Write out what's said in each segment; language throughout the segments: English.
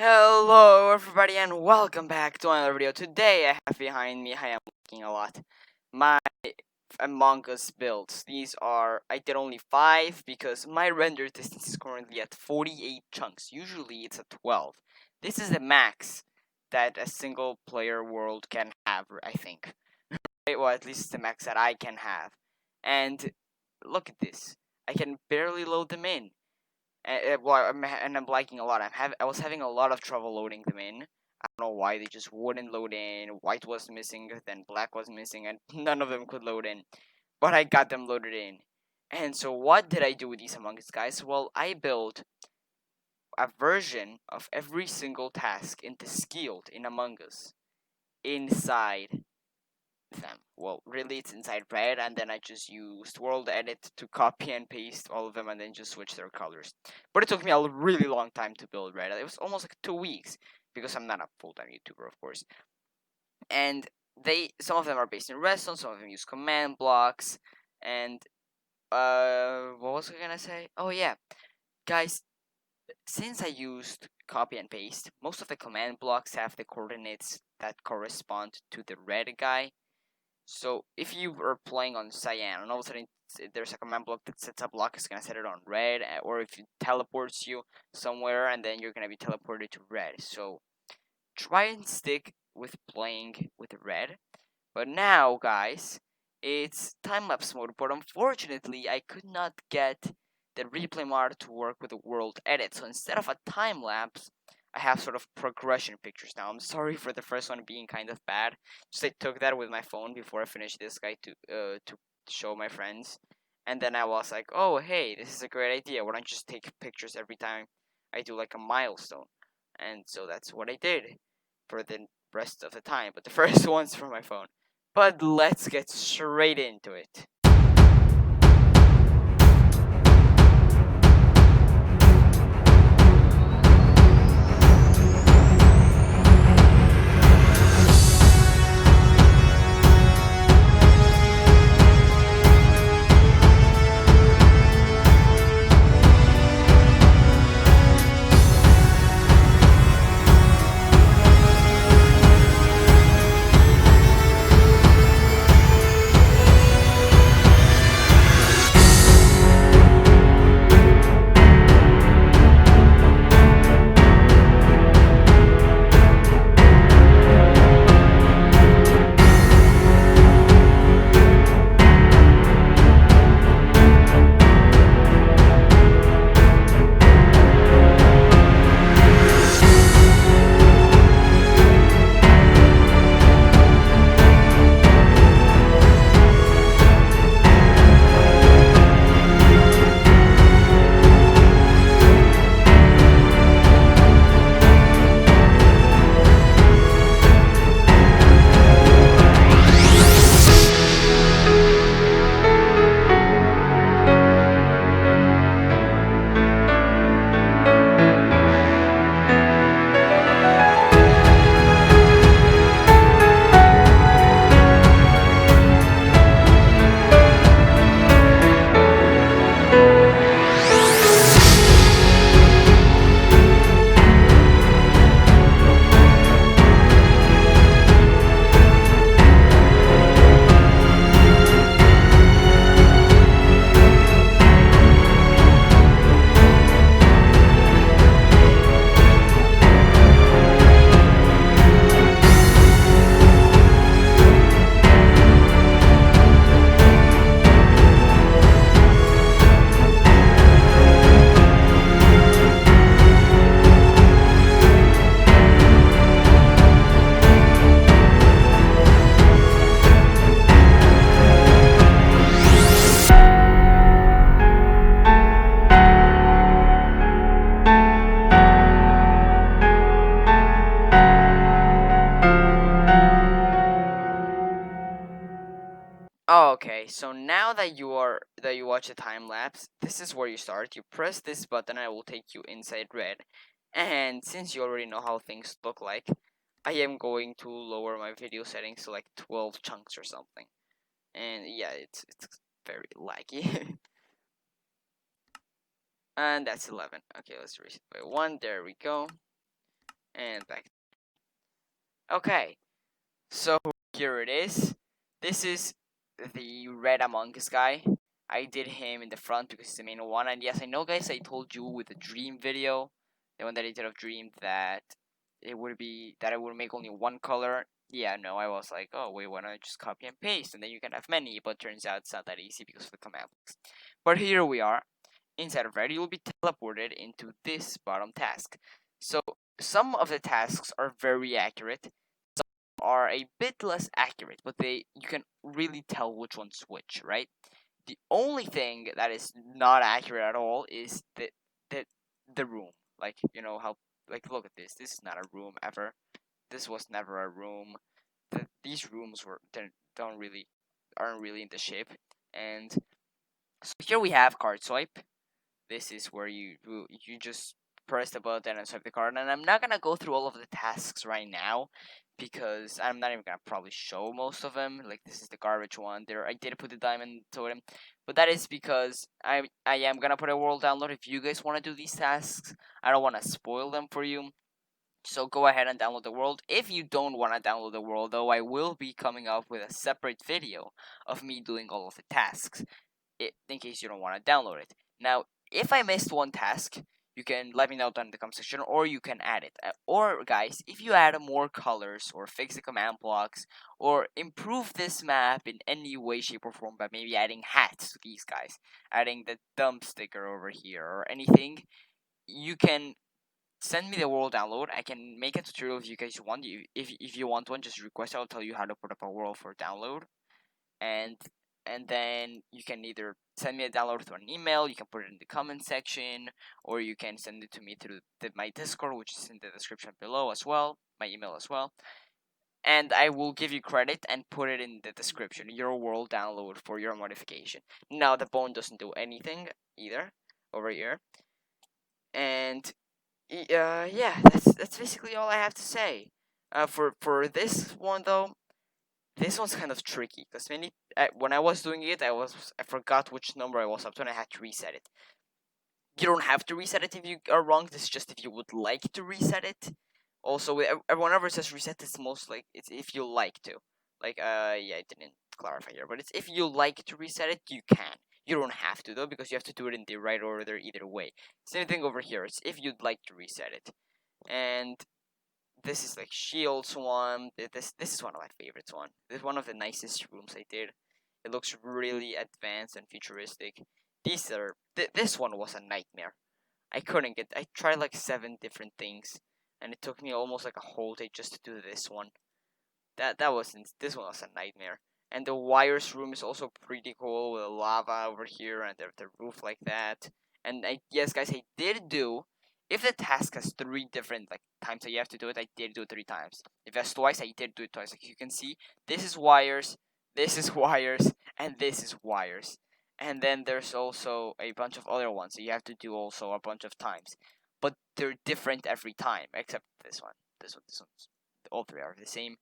Hello everybody and welcome back to another video. Today I have behind me, I am looking a lot, my Among Us builds. These are, I did only 5 because my render distance is currently at 48 chunks. Usually it's at 12. This is the max that a single player world can have, I think. Well, at least the max that I can have. And look at this. I can barely load them in. And I'm liking a lot. I was having a lot of trouble loading them in. I don't know why they just wouldn't load in. White was missing, then black was missing, and none of them could load in. But I got them loaded in. And so what did I do with these Among Us guys? Well, I built a version of every single task into Skield in Among Us inside them. Well, really, it's inside red, and then I just used world edit to copy and paste all of them, and then just switch their colors. But it took me a really long time to build red. It was almost like 2 weeks because I'm not a full-time YouTuber, of course. And some of them are based in redstone, some of them use command blocks, and what was I gonna say? Oh yeah, guys, since I used copy and paste, most of the command blocks have the coordinates that correspond to the red guy. So if you are playing on cyan and all of a sudden there's a command block that sets a block, it's gonna set it on red, or if it teleports you somewhere and then you're gonna be teleported to red. So try and stick with playing with red. But now, guys, it's time-lapse mode, but unfortunately I could not get the replay mod to work with the world edit. So instead of a time-lapse, I have sort of progression pictures now. I'm sorry for the first one being kind of bad. Just I took that with my phone before I finished this guy to show my friends, and then I was like, oh hey, this is a great idea. Why don't you just take pictures every time I do like a milestone? And so that's what I did for the rest of the time. But the first one's from my phone. But let's get straight into it. Okay, so now that you watch the time lapse, this is where you start. You press this button and it will take you inside red. And since you already know how things look like, I am going to lower my video settings to like 12 chunks or something. And yeah, it's very laggy. And that's 11. Okay, let's reset by 1. There we go. And back. Okay, so here it is. This is the red Among Us guy. I did him in the front because he's the main one. And yes, I know, guys, I told you with the Dream video, the one that I did of Dream, that it would be that I would make only one color. Yeah, no, I was like, oh wait, why don't I just copy and paste, and then you can have many? But turns out it's not that easy because of the command blocks. But here we are. Inside of red, you'll be teleported into this bottom task. So some of the tasks are very accurate, are a bit less accurate, but you can really tell which one's which, right? The only thing that is not accurate at all is the the room. Like, you know how, like, look at this. This is not a room ever. This was never a room. These rooms don't really aren't really in the shape. And so here we have card swipe. This is where you just press the button and swipe the card. And I'm not gonna go through all of the tasks right now because I'm not even gonna probably show most of them. Like, this is the garbage one. There, I did put the diamond totem, but that is because I am gonna put a world download. If you guys want to do these tasks, I don't want to spoil them for you. So go ahead and download the world. If you don't want to download the world, though, I will be coming up with a separate video of me doing all of the tasks, in case you don't want to download it. Now, if I missed one task, you can let me know down in the comment section, or you can add it. Or, guys, if you add more colors, or fix the command blocks, or improve this map in any way, shape, or form by maybe adding hats to these guys, adding the dump sticker over here, or anything, you can send me the world download. I can make a tutorial if you guys want. If you want one, just request. I'll tell you how to put up a world for download, and then you can either send me a download through an email, you can put it in the comment section, or you can send it to me through my Discord, which is in the description below as well, my email as well, and I will give you credit and put it in the description, your world download for your modification. Now, the bone doesn't do anything either over here, and yeah, that's basically all I have to say. For this one though, this one's kind of tricky because when I was doing it, I forgot which number I was up to and I had to reset it. You don't have to reset it if you are wrong. This is just if you would like to reset it. Also, whenever it says reset, it's most like it's if you like to. Like, yeah, I didn't clarify here, but it's if you like to reset it, you can. You don't have to though, because you have to do it in the right order either way. Same thing over here. It's if you'd like to reset it, and this is like Shield's one. This is one of my favorites one. This is one of the nicest rooms I did. It looks really advanced and futuristic. This one was a nightmare. I couldn't get. I tried like 7 different things, and it took me almost like a whole day just to do this one. This one was a nightmare. And the wires room is also pretty cool with the lava over here and the roof like that. And yes, guys, I did do. If the task has 3 different like times that you have to do it, I did do it 3 times. If it has twice, I did do it twice. Like you can see, this is wires, this is wires, and this is wires. And then there's also a bunch of other ones that you have to do also a bunch of times. But they're different every time, except this one. This one's all 3 are the same.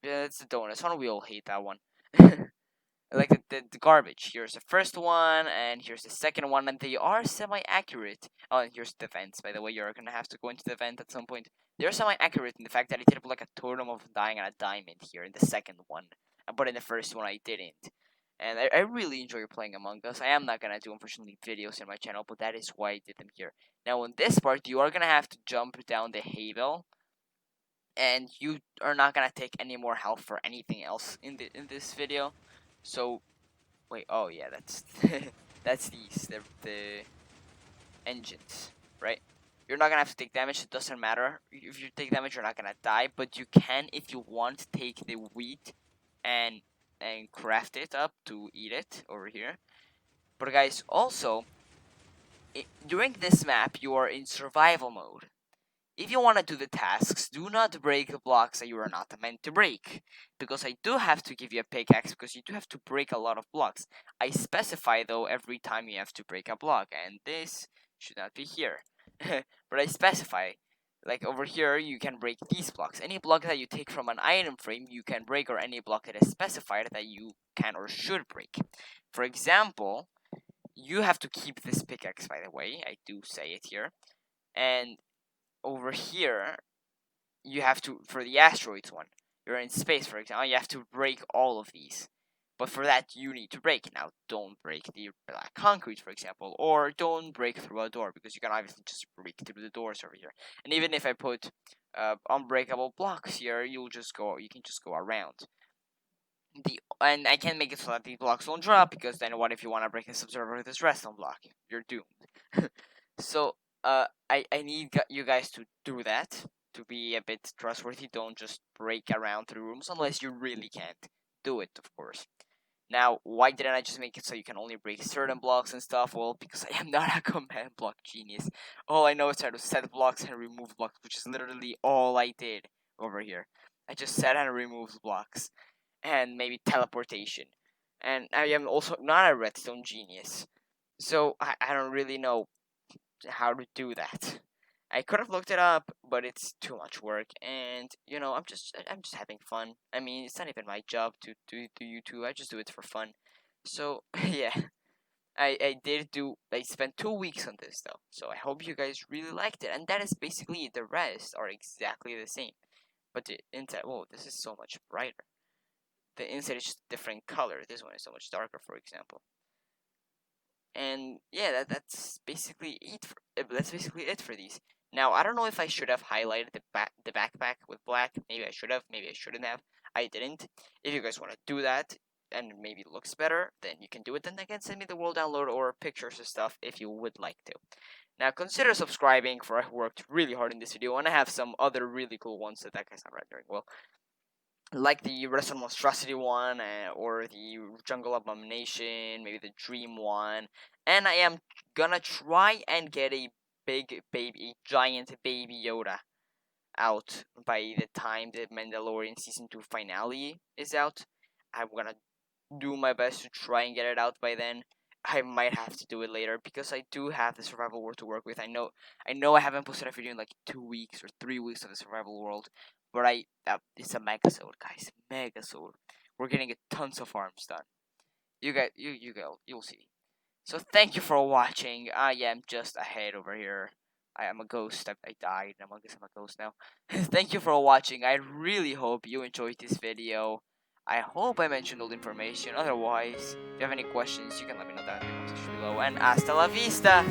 Yeah, it's the donuts one. We all hate that one. Like the garbage. Here's the first one, and here's the second one, and they are semi-accurate. Oh, and here's the vents. By the way, you're gonna have to go into the vent at some point. They're semi-accurate in the fact that I did put like a totem of dying and a diamond here in the second one, but in the first one I didn't. And I really enjoy playing Among Us. I am not gonna do, unfortunately, videos in my channel, but that is why I did them here. Now, in this part, you are gonna have to jump down the hay bale, and you are not gonna take any more health for anything else in this video. So wait, oh yeah, that's that's the engines, right? You're not gonna have to take damage. It doesn't matter if you take damage. You're not gonna die, but you can, if you want, take the wheat and craft it up to eat it over here. But guys, also during this map, you are in survival mode. If you want to do the tasks, do not break the blocks that you are not meant to break. Because I do have to give you a pickaxe, because you do have to break a lot of blocks. I specify, though, every time you have to break a block, and this should not be here. But I specify, like over here, you can break these blocks. Any block that you take from an item frame, you can break, or any block that is specified that you can or should break. For example, you have to keep this pickaxe, by the way. I do say it here. And over here, you have to, for the asteroids one, you're in space, for example, you have to break all of these. But for that, you need to break. Now, don't break the black concrete, for example, or don't break through a door, because you can obviously just break through the doors over here. And even if I put unbreakable blocks here, you can just go around. And I can't make it so that these blocks don't drop, because then what if you want to break this observer with this redstone block? You're doomed. So I need you guys to do that to be a bit trustworthy. Don't just break around through rooms unless you really can't do it, of course. Now, why didn't I just make it so you can only break certain blocks and stuff? Well, because I am not a command block genius. All I know is how to set blocks and remove blocks, which is literally all I did over here. I just set and removed blocks, and maybe teleportation. And I am also not a redstone genius, so I don't really know how to do that. I could have looked it up, but it's too much work, and I'm just having fun. I mean, it's not even my job to do YouTube. I just do it for fun. So yeah, I spent 2 weeks on this though, so I hope you guys really liked it. And that is basically it. The rest are exactly the same, but the inside. Whoa, this is so much brighter. The inside is just different color. This one is so much darker, for example. And yeah, that's basically it. That's basically it for these. Now, I don't know if I should have highlighted the backpack with black. Maybe I should have. Maybe I shouldn't have. I didn't. If you guys want to do that and maybe it looks better, then you can do it. Then again, send me the world download or pictures and stuff if you would like to. Now, consider subscribing, for I worked really hard in this video, and I have some other really cool ones that guy's not rendering well, like the Restaurant Monstrosity one, or the Jungle Abomination, maybe the Dream one. And I am gonna try and get a giant baby Yoda out by the time the Mandalorian Season 2 finale is out. I'm gonna do my best to try and get it out by then. I might have to do it later because I do have the survival world to work with. I know I haven't posted a video in like 2 weeks or 3 weeks of the survival world, but it's a megasode, guys, megasode. We're getting tons of farms done. You guys, you'll see. So thank you for watching. I am just ahead over here. I am a ghost. I died. I guess I'm a ghost now. Thank you for watching. I really hope you enjoyed this video. I hope I mentioned all the information. Otherwise, if you have any questions, you can let me know down in the comment section below. And hasta la vista!